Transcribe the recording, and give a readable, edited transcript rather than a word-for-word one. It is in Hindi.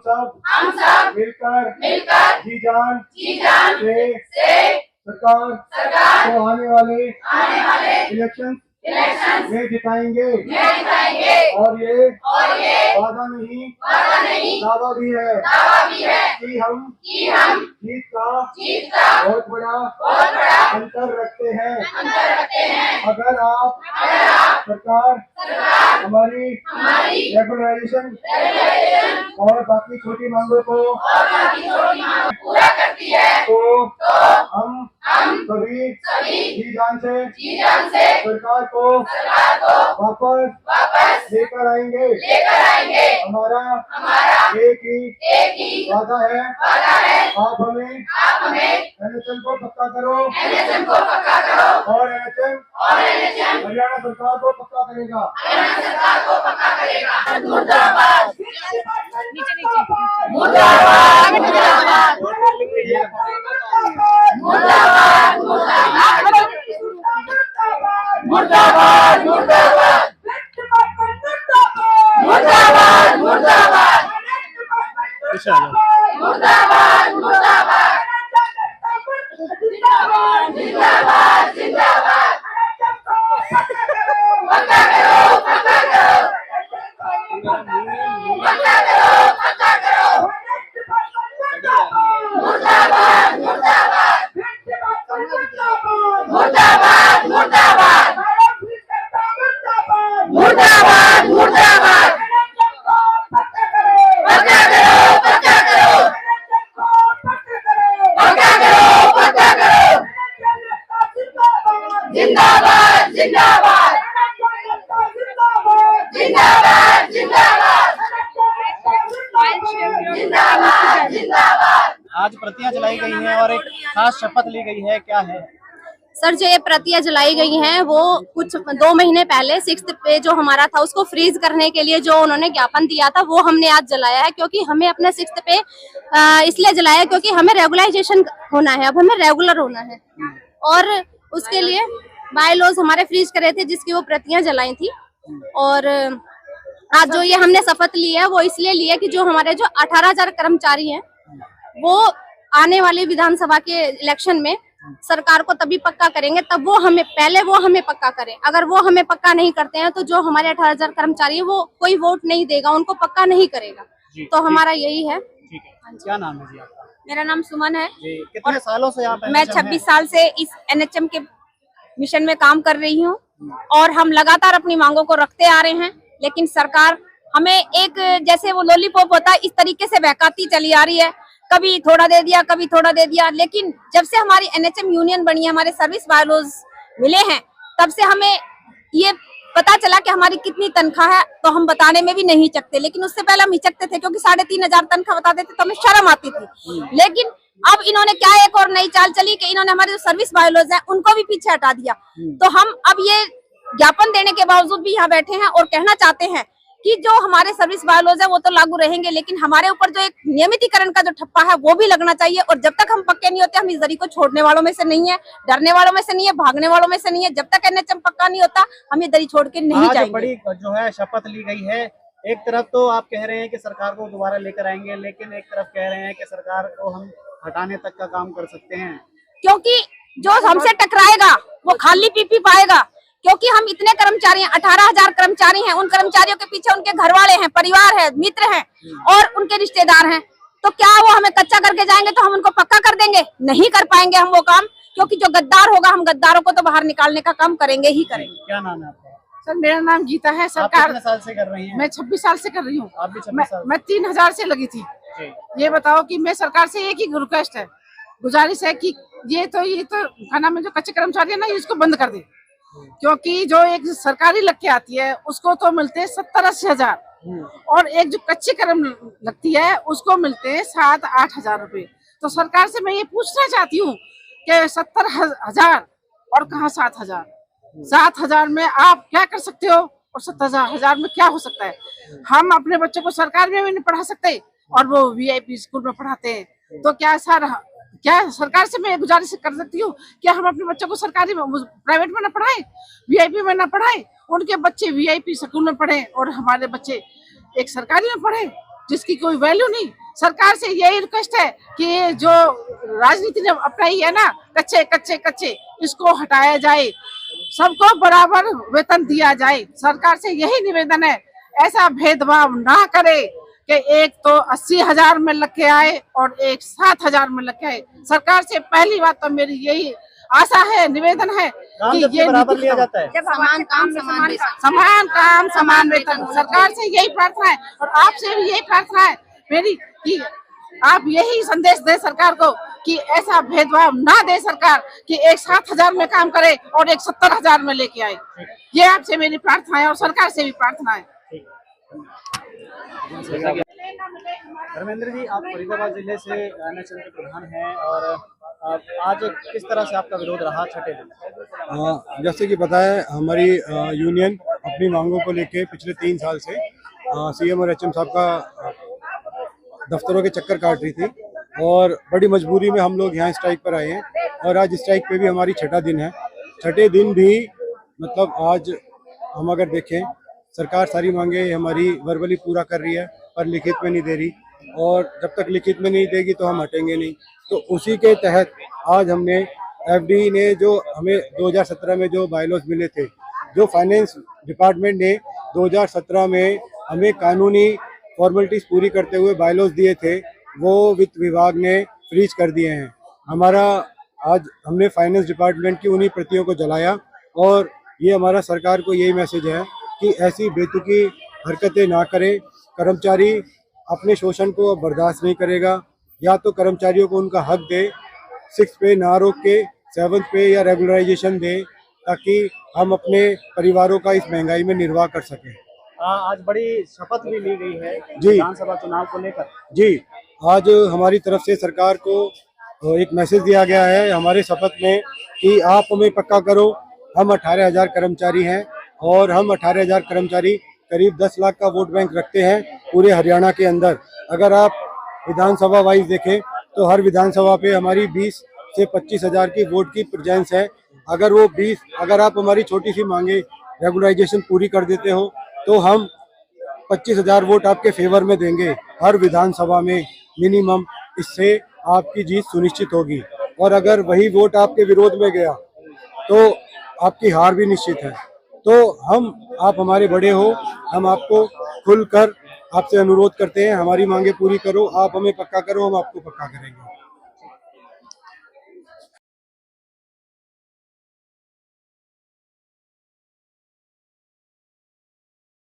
सब मिलकर जी जान से सरकार को आने वाले इलेक्शन में जिताएंगे और ये वादा नहीं दावा भी है कि हम जीत का बहुत बड़ा अंतर रखते हैं। अगर आप सरकार हमारी रेगुलराइजेशन और बाकी छोटी मांगों को पूरा करती है तो हम सभी जी जान से सरकार को वापस लेकर आएंगे। हमारा एक ही वादा है, आप हमें NHM को पक्का करो और NHM हरियाणा सरकार को पक्का करेगा। मुर्दाबाद आज प्रतियां जलाई गई हैं और एक खास शपथ ली गई है, क्या है? सर, जो ये प्रतियां जलाई गई हैं वो कुछ 2 महीने पहले 6th पे जो हमारा था उसको फ्रीज करने के लिए जो उन्होंने ज्ञापन दिया था वो हमने आज जलाया है, क्योंकि हमें अपने 6th पे इसलिए जलाया क्योंकि हमें रेगुलाइजेशन होना है, अब हमें रेगुलर होना है और उसके लिए बाय लॉज हमारे फ्रीज करे थे जिसकी वो प्रतियां जलाई थी। और आज जो ये हमने शपथ ली है वो इसलिए ली है कि जो हमारे जो 18,000 कर्मचारी हैं वो आने वाले विधानसभा के इलेक्शन में सरकार को तभी पक्का करेंगे तब वो हमें पक्का करें। अगर वो हमें पक्का नहीं करते हैं तो जो हमारे 18,000 कर्मचारी है वो कोई वोट नहीं देगा, उनको पक्का नहीं करेगा। तो हमारा यही है। ठीक है, क्या नाम है जी आपका? मेरा नाम सुमन है। कितने सालों से आप? मैं 26 साल से इस NHM के मिशन में काम कर रही हूँ और हम लगातार अपनी मांगों को रखते आ रहे हैं, लेकिन सरकार हमें एक जैसे वो लॉलीपॉप होता है इस तरीके से बहकाती चली आ रही है, कभी थोड़ा दे दिया कभी थोड़ा दे दिया। लेकिन जब से हमारी NHM यूनियन बनी है, हमारे सर्विस बायलॉज मिले हैं, तब से हमें ये पता चला कि हमारी कितनी तनख्वाह है, तो हम बताने में भी नहीं हिचकते। लेकिन उससे पहले हम हिचकते थे क्योंकि 3,500 तनख्वाह बताते थे तो हमें शर्म आती थी। लेकिन अब इन्होंने क्या एक और नई चाल चली कि इन्होंने हमारे जो सर्विस बायलॉज है उनको भी पीछे हटा दिया। तो हम अब ये ज्ञापन देने के बावजूद भी यहाँ बैठे हैं और कहना चाहते हैं कि जो हमारे सर्विस बायलॉज है वो तो लागू रहेंगे, लेकिन हमारे ऊपर जो एक नियमितीकरण का जो ठप्पा है वो भी लगना चाहिए। और जब तक हम पक्के नहीं होते, हम इस दरी को छोड़ने वालों में से नहीं है, डरने वालों में से नहीं है, भागने वालों में से नहीं है। जब तक NHM पक्का नहीं होता हम ये दरी छोड़ के नहीं जाएंगे। बड़ी जो है शपथ ली गई है, एक तरफ तो आप कह रहे हैं कि सरकार को दोबारा लेकर आएंगे, लेकिन एक तरफ कह रहे हैं कि सरकार को हम हटाने तक का काम कर सकते हैं, क्योंकि जो हमसे टकराएगा वो खाली पी पाएगा। क्योंकि हम इतने कर्मचारी हैं, 18,000 कर्मचारी हैं, उन कर्मचारियों के पीछे उनके घर वाले हैं, परिवार है, मित्र हैं और उनके रिश्तेदार हैं। तो क्या वो हमें कच्चा करके जाएंगे तो हम उनको पक्का कर देंगे? नहीं कर पाएंगे हम वो काम, क्योंकि जो गद्दार होगा हम गद्दारों को तो बाहर निकालने का काम करेंगे ही करेंगे। क्या नाम है आपका? सर, मेरा नाम गीता है। सरकार आप कितने साल से कर रही हैं? मैं 26 साल से कर रही हूँ। आप भी 26 साल? मैं 3,000 से लगी थी। ये बताओ कि मैं सरकार से एक ही रिक्वेस्ट है, गुजारिश है कि ये तो खाना में जो कच्चे कर्मचारी है ना, इसको बंद कर दे। क्योंकि जो एक सरकारी लग के आती है उसको तो मिलते हैं 70-80 हजार और एक जो कच्ची कर्म लगती है उसको मिलते हैं 7-8 हजार रुपए। तो सरकार से मैं ये पूछना चाहती हूँ कि 70,000 और कहाँ 7,000? 7,000 में आप क्या कर सकते हो और 70,000 में क्या हो सकता है? हम अपने बच्चों को सरकार में भी नहीं पढ़ा सकते और वो VIP स्कूल में पढ़ाते हैं। तो क्या सरकार से मैं गुजारिश कर सकती हूँ कि हम अपने बच्चों को सरकारी प्राइवेट में ना पढ़ाएं, VIP में ना पढ़ाएं, उनके बच्चे VIP स्कूल में पढ़ें और हमारे बच्चे एक सरकारी में पढ़ें। जिसकी कोई वैल्यू नहीं। सरकार से यही रिक्वेस्ट है कि ये जो राजनीति ने अपनाई है ना, कच्चे कच्चे कच्चे, इसको हटाया जाए, सबको बराबर वेतन दिया जाए। सरकार से यही निवेदन है, ऐसा भेदभाव ना करे कि एक तो 80,000 में लग के आए और एक 7,000 में लग के आए। सरकार से पहली बात तो मेरी यही आशा है, निवेदन है काम कि जबकि ये बराबर नीति लिया जाता है। समान काम समान वेतन। समान काम समान वेतन। सरकार से यही प्रार्थना है और आपसे भी यही प्रार्थना है मेरी कि आप यही संदेश दें सरकार को कि ऐसा भेदभाव ना दे सरकार कि एक 7,000 में काम करे और एक 70,000 में लेके आए। ये आपसे मेरी प्रार्थना है और सरकार से भी प्रार्थना है। धर्मेंद्र जी, आप फरीदाबाद जिले से एनएचएम के प्रधान हैं और आज किस तरह से आपका विरोध रहा छठे दिन? जैसे कि पता है, हमारी यूनियन अपनी मांगों को लेके पिछले 3 साल से सीएम और एचएम साहब का दफ्तरों के चक्कर काट रही थी और बड़ी मजबूरी में हम लोग यहाँ स्ट्राइक पर आए हैं और आज स्ट्राइक पे भी हमारी छठा दिन है। छठे दिन भी मतलब आज हम अगर देखें, सरकार सारी मांगे हमारी वर्बली पूरा कर रही है पर लिखित में नहीं दे रही और जब तक लिखित में नहीं देगी तो हम हटेंगे नहीं। तो उसी के तहत आज हमने एफडी ने जो हमें 2017 में जो बायलॉज मिले थे, जो फाइनेंस डिपार्टमेंट ने 2017 में हमें कानूनी फॉर्मेलिटीज पूरी करते हुए बायलॉज दिए थे, वो वित्त विभाग ने फ्रीज कर दिए हैं। हमारा आज हमने फाइनेंस डिपार्टमेंट की उन्हीं प्रतियों को जलाया और ये हमारा सरकार को यही मैसेज है कि ऐसी बेतुकी हरकतें ना करें। कर्मचारी अपने शोषण को बर्दाश्त नहीं करेगा, या तो कर्मचारियों को उनका हक दे, 6th पे ना रोक के 7th पे या रेगुलराइजेशन दे ताकि हम अपने परिवारों का इस महंगाई में निर्वाह कर सकें। आज बड़ी शपथ भी ली गई है जी। विधानसभा चुनाव को लेकर। जी, आज हमारी तरफ से सरकार को एक मैसेज दिया गया है हमारे शपथ में कि आप हमें पक्का करो। हम 18,000 कर्मचारी हैं और हम 18,000 कर्मचारी करीब 10 लाख का वोट बैंक रखते हैं पूरे हरियाणा के अंदर। अगर आप विधानसभा वाइज देखें तो हर विधानसभा पे हमारी 20 से 25,000 की वोट की प्रेजेंस है। अगर आप हमारी छोटी सी मांगे रेगुलराइजेशन पूरी कर देते हो तो हम 25,000 वोट आपके फेवर में देंगे हर विधानसभा में मिनिमम। इससे आपकी जीत सुनिश्चित होगी और अगर वही वोट आपके विरोध में गया तो आपकी हार भी निश्चित है। तो आप हमारे बड़े हो, हम आपको खुलकर आपसे अनुरोध करते हैं, हमारी मांगे पूरी करो, आप हमें पक्का करो, हम आपको पक्का करेंगे।